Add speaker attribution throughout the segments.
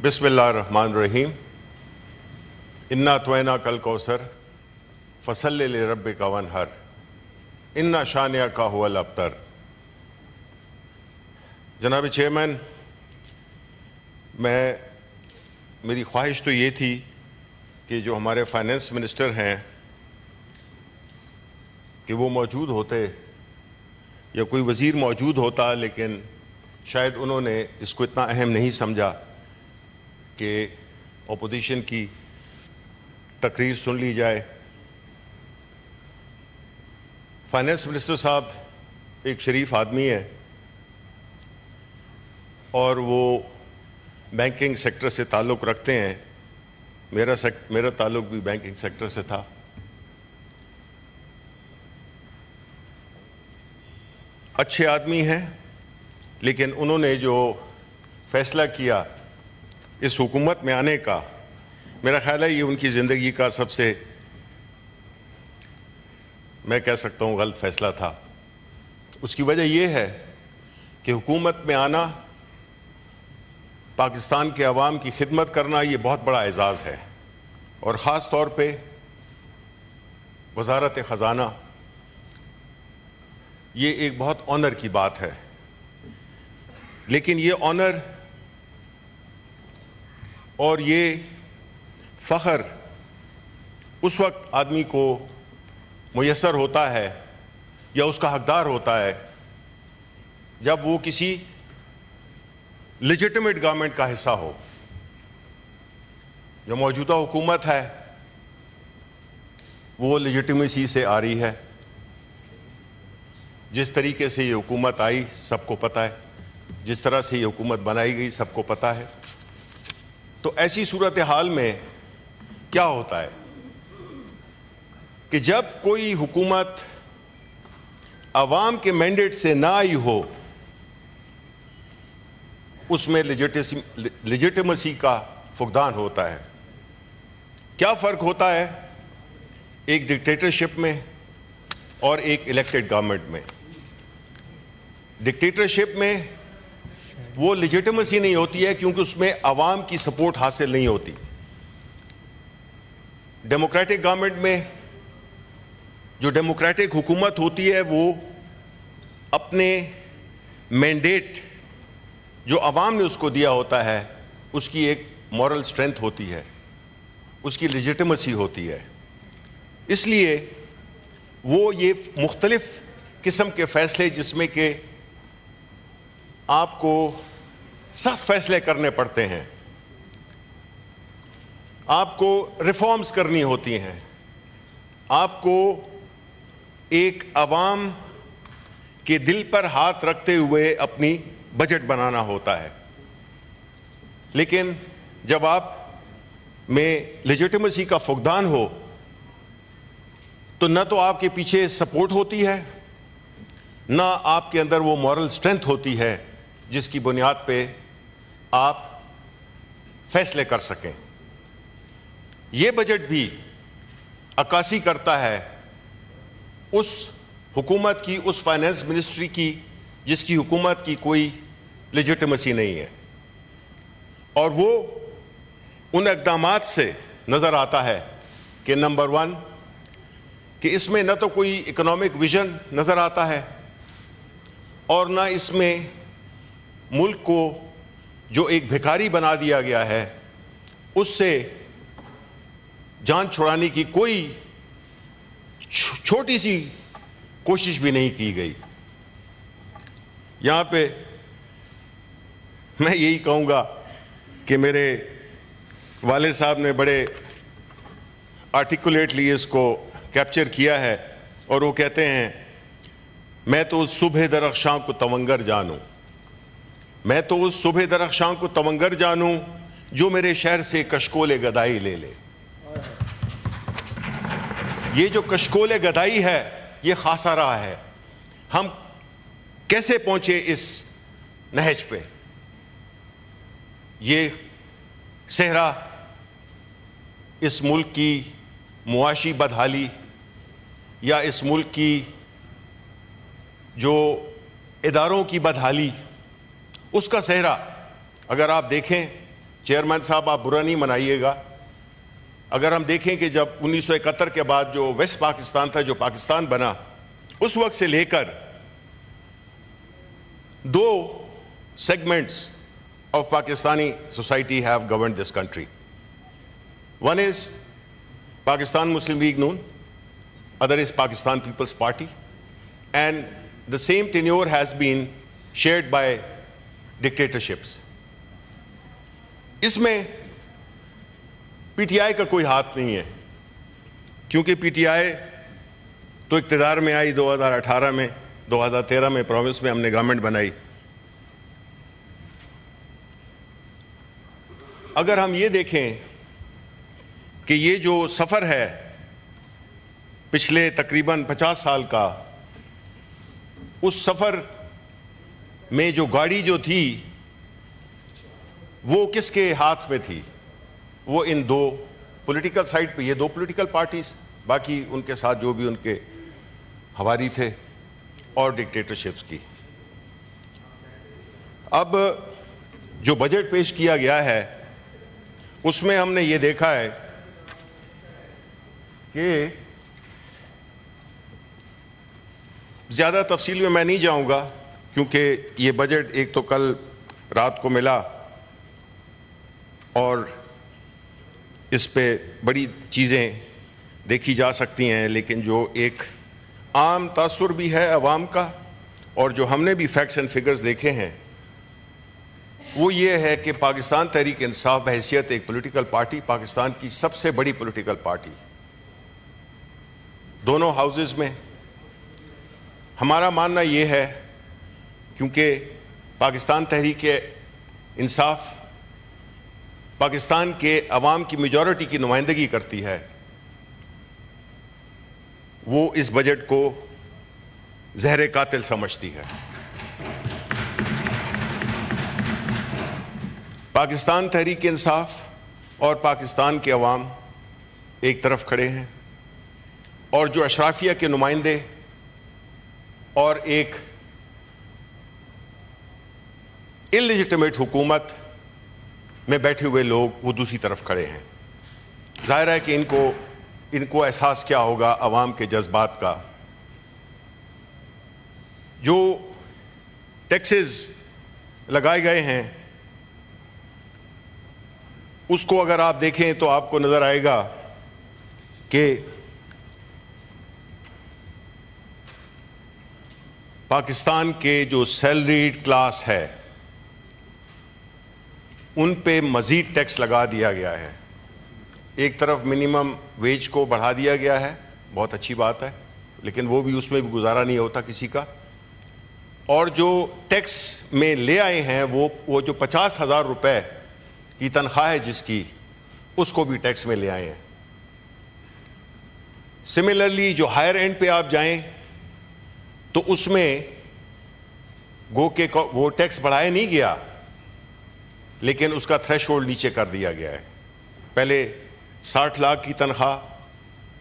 Speaker 1: بسم اللہ الرحمن الرحیم انا توینا کل کوثر فصلی لربک وانحر انا شانئک ھو الابتر۔ جناب چیئرمین، میری خواہش تو یہ تھی کہ جو ہمارے فائنانس منسٹر ہیں کہ وہ موجود ہوتے یا کوئی وزیر موجود ہوتا، لیکن شاید انہوں نے اس کو اتنا اہم نہیں سمجھا کہ اپوزیشن کی تقریر سن لی جائے۔ فائنانس منسٹر صاحب ایک شریف آدمی ہے اور وہ بینکنگ سیکٹر سے تعلق رکھتے ہیں۔ میرا تعلق بھی بینکنگ سیکٹر سے تھا۔ اچھے آدمی ہیں، لیکن انہوں نے جو فیصلہ کیا اس حکومت میں آنے کا، میرا خیال ہے یہ ان کی زندگی کا سب سے، میں کہہ سکتا ہوں، غلط فیصلہ تھا۔ اس کی وجہ یہ ہے کہ حکومت میں آنا، پاکستان کے عوام کی خدمت کرنا، یہ بہت بڑا اعزاز ہے، اور خاص طور پہ وزارت خزانہ، یہ ایک بہت آنر کی بات ہے۔ لیکن یہ آنر اور یہ فخر اس وقت آدمی کو میسر ہوتا ہے یا اس کا حقدار ہوتا ہے جب وہ کسی لیجٹمیٹ گورنمنٹ کا حصہ ہو۔ جو موجودہ حکومت ہے وہ لیجٹمیسی سے آ رہی ہے۔ جس طریقے سے یہ حکومت آئی سب کو پتہ ہے، جس طرح سے یہ حکومت بنائی گئی سب کو پتہ ہے۔ تو ایسی صورتحال میں کیا ہوتا ہے کہ جب کوئی حکومت عوام کے مینڈیٹ سے نہ آئی ہو، اس میں لیجٹمیسی کا فقدان ہوتا ہے۔ کیا فرق ہوتا ہے ایک ڈکٹیٹرشپ میں اور ایک الیکٹڈ گورنمنٹ میں؟ ڈکٹیٹرشپ میں وہ لیجٹمیسی نہیں ہوتی ہے کیونکہ اس میں عوام کی سپورٹ حاصل نہیں ہوتی۔ ڈیموکریٹک گورنمنٹ میں جو ڈیموکریٹک حکومت ہوتی ہے وہ اپنے مینڈیٹ جو عوام نے اس کو دیا ہوتا ہے، اس کی ایک مورل سٹرینتھ ہوتی ہے، اس کی لیجٹمیسی ہوتی ہے۔ اس لیے وہ یہ مختلف قسم کے فیصلے، جس میں کہ آپ کو سخت فیصلے کرنے پڑتے ہیں، آپ کو ریفارمز کرنی ہوتی ہیں، آپ کو ایک عوام کے دل پر ہاتھ رکھتے ہوئے اپنی بجٹ بنانا ہوتا ہے۔ لیکن جب آپ میں لیجٹمیسی کا فقدان ہو تو نہ تو آپ کے پیچھے سپورٹ ہوتی ہے، نہ آپ کے اندر وہ مورل سٹرینتھ ہوتی ہے جس کی بنیاد پہ آپ فیصلے کر سکیں۔ یہ بجٹ بھی عکاسی کرتا ہے اس حکومت کی، اس فائنانس منسٹری کی جس کی حکومت کی کوئی لیجٹمیسی نہیں ہے، اور وہ ان اقدامات سے نظر آتا ہے کہ نمبر 1 کہ اس میں نہ تو کوئی اکنامک ویژن نظر آتا ہے، اور نہ اس میں ملک کو جو ایک بھکاری بنا دیا گیا ہے اس سے جان چھڑانے کی کوئی چھوٹی سی کوشش بھی نہیں کی گئی۔ یہاں پہ میں یہی کہوں گا کہ میرے والد صاحب نے بڑے آرٹیکولیٹلی اس کو کیپچر کیا ہے، اور وہ کہتے ہیں، میں تو اس صبح درخشاں کو تونگر جانوں، میں تو اس صبح درخشاں کو تونگر جانوں جو میرے شہر سے کشکول گدائی لے لے۔ یہ جو کشکول گدائی ہے یہ خاصا رہا ہے۔ ہم کیسے پہنچے اس نہج پہ؟ یہ صحرا اس ملک کی معاشی بدحالی یا اس ملک کی جو اداروں کی بدحالی، اس کا صحرا اگر آپ دیکھیں چیئرمین صاحب آپ برا نہیں منائیے گا، اگر ہم دیکھیں کہ جب 1971 کے بعد جو ویسٹ پاکستان تھا، جو پاکستان بنا، اس وقت سے لے کر دو segments of Pakistani society have governed this country. One is Pakistan Muslim League Noon, other is Pakistan People's Party, and the same tenure has been shared by dictatorships. اس میں پی ٹی آئی کا کوئی ہاتھ نہیں ہے، کیونکہ P T I تو اقتدار میں آئی 2018 میں، 2013 میں پروونس میں ہم نے گورنمنٹ بنائی. اگر ہم یہ دیکھیں کہ یہ جو سفر ہے پچھلے تقریباً 50 سال کا، اس سفر میں جو گاڑی جو تھی وہ کس کے ہاتھ میں تھی؟ وہ ان دو پولیٹیکل سائڈ پہ، یہ دو پولیٹیکل پارٹیز، باقی ان کے ساتھ جو بھی ان کے ہواری تھے، اور ڈکٹیٹرشپس کی. اب جو بجٹ پیش کیا گیا ہے اس میں ہم نے یہ دیکھا ہے کہ زیادہ تفصیل میں نہیں جاؤں گا، کیونکہ یہ بجٹ ایک تو کل رات کو ملا اور اس پہ بڑی چیزیں دیکھی جا سکتی ہیں، لیکن جو ایک عام تاثر بھی ہے عوام کا، اور جو ہم نے بھی فیکٹس اینڈ فگرز دیکھے ہیں، وہ یہ ہے کہ پاکستان تحریک انصاف بحیثیت ایک پولیٹیکل پارٹی، پاکستان کی سب سے بڑی پولیٹیکل پارٹی دونوں ہاؤسز میں، ہمارا ماننا یہ ہے کیونکہ پاکستان تحریک انصاف پاکستان کے عوام کی میجورٹی کی نمائندگی کرتی ہے، وہ اس بجٹ کو زہر قاتل سمجھتی ہے. پاکستان تحریک انصاف اور پاکستان کے عوام ایک طرف کھڑے ہیں، اور جو اشرافیہ کے نمائندے اور ایک انلیجٹمیٹ حکومت میں بیٹھے ہوئے لوگ وہ دوسری طرف کھڑے ہیں. ظاہر ہے کہ ان کو احساس کیا ہوگا عوام کے جذبات کا. جو ٹیکسز لگائے گئے ہیں اس کو اگر آپ دیکھیں تو آپ کو نظر آئے گا کہ پاکستان کے جو سیلریڈ کلاس ہے ان پہ مزید ٹیکس لگا دیا گیا ہے. ایک طرف منیمم ویج کو بڑھا دیا گیا ہے، بہت اچھی بات ہے، لیکن وہ بھی اس میں بھی گزارا نہیں ہوتا کسی کا. اور جو ٹیکس میں لے آئے ہیں وہ جو 50,000 روپے کی تنخواہ ہے جس کی، اس کو بھی ٹیکس میں لے آئے ہیں. سملرلی جو ہائر اینڈ پہ آپ جائیں تو اس میں گو کہ وہ ٹیکس بڑھایا نہیں گیا، لیکن اس کا تھریش ہولڈ نیچے کر دیا گیا ہے. پہلے 60 لاکھ کی تنخواہ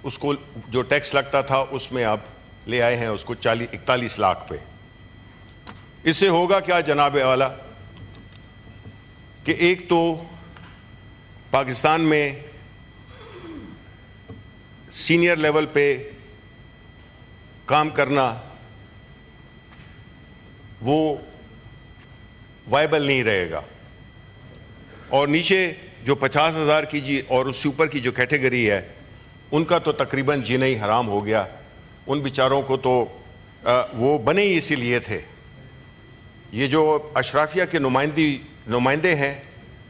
Speaker 1: اس کو جو ٹیکس لگتا تھا اس میں آپ لے آئے ہیں اس کو 41 لاکھ پہ. اس سے ہوگا کیا جناب والا کہ ایک تو پاکستان میں سینئر لیول پہ کام کرنا وہ وائبل نہیں رہے گا، اور نیچے جو 50,000 کی جی اور اس سے اوپر کی جو کیٹیگری ہے ان کا تو تقریباً جینا ہی حرام ہو گیا. ان بیچاروں کو تو وہ بنے ہی اسی لیے تھے. یہ جو اشرافیہ کے نمائندے ہیں،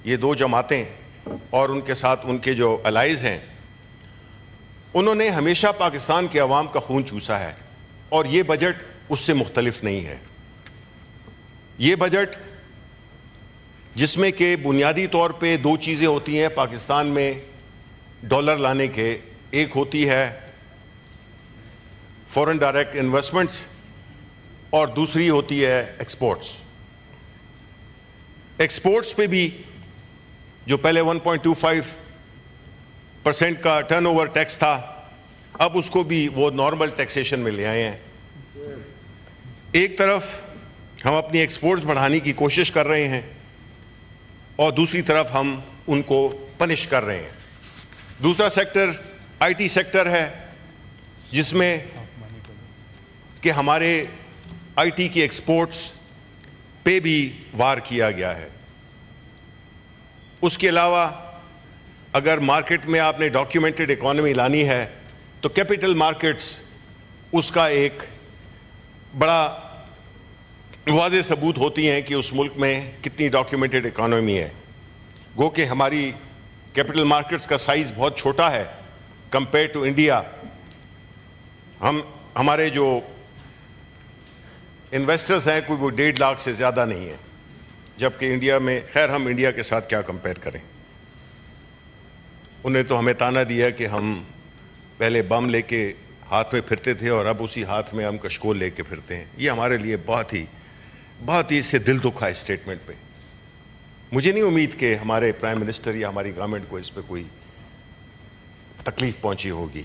Speaker 1: یہ دو جماعتیں اور ان کے ساتھ ان کے جو الائز ہیں، انہوں نے ہمیشہ پاکستان کے عوام کا خون چوسا ہے، اور یہ بجٹ اس سے مختلف نہیں ہے. یہ بجٹ جس میں کہ بنیادی طور پہ دو چیزیں ہوتی ہیں پاکستان میں ڈالر لانے کے، ایک ہوتی ہے فورن ڈائریکٹ انویسٹمنٹس اور دوسری ہوتی ہے ایکسپورٹس. ایکسپورٹس پہ بھی جو پہلے 1.25% کا ٹرن اوور ٹیکس تھا، اب اس کو بھی وہ نارمل ٹیکسیشن میں لے آئے ہیں. ایک طرف ہم اپنی ایکسپورٹس بڑھانے کی کوشش کر رہے ہیں، اور دوسری طرف ہم ان کو پنش کر رہے ہیں۔ دوسرا سیکٹر آئی ٹی سیکٹر ہے، جس میں کہ ہمارے آئی ٹی کی ایکسپورٹس پہ بھی وار کیا گیا ہے۔ اس کے علاوہ اگر مارکیٹ میں آپ نے ڈاکیومنٹڈ اکانومی لانی ہے تو کیپٹل مارکیٹس اس کا ایک بڑا واضح ثبوت ہوتی ہیں کہ اس ملک میں کتنی ڈاکیومنٹڈ اکانومی ہے۔ گو کہ ہماری کیپٹل مارکیٹس کا سائز بہت چھوٹا ہے کمپیئر ٹو انڈیا۔ ہمارے جو انویسٹرز ہیں کوئی وہ 1.5 لاکھ سے زیادہ نہیں ہیں، جبکہ انڈیا میں، خیر ہم انڈیا کے ساتھ کیا کمپیئر کریں۔ انہیں تو ہمیں تانا دیا کہ ہم پہلے بم لے کے ہاتھ میں پھرتے تھے اور اب اسی ہاتھ میں ہم کشکول لے کے پھرتے ہیں۔ یہ ہمارے لیے بہت ہی اس سے دل دکھا ہے اسٹیٹمنٹ پہ۔ مجھے نہیں امید کہ ہمارے پرائم منسٹر یا ہماری گورنمنٹ کو اس پہ کوئی تکلیف پہنچی ہوگی۔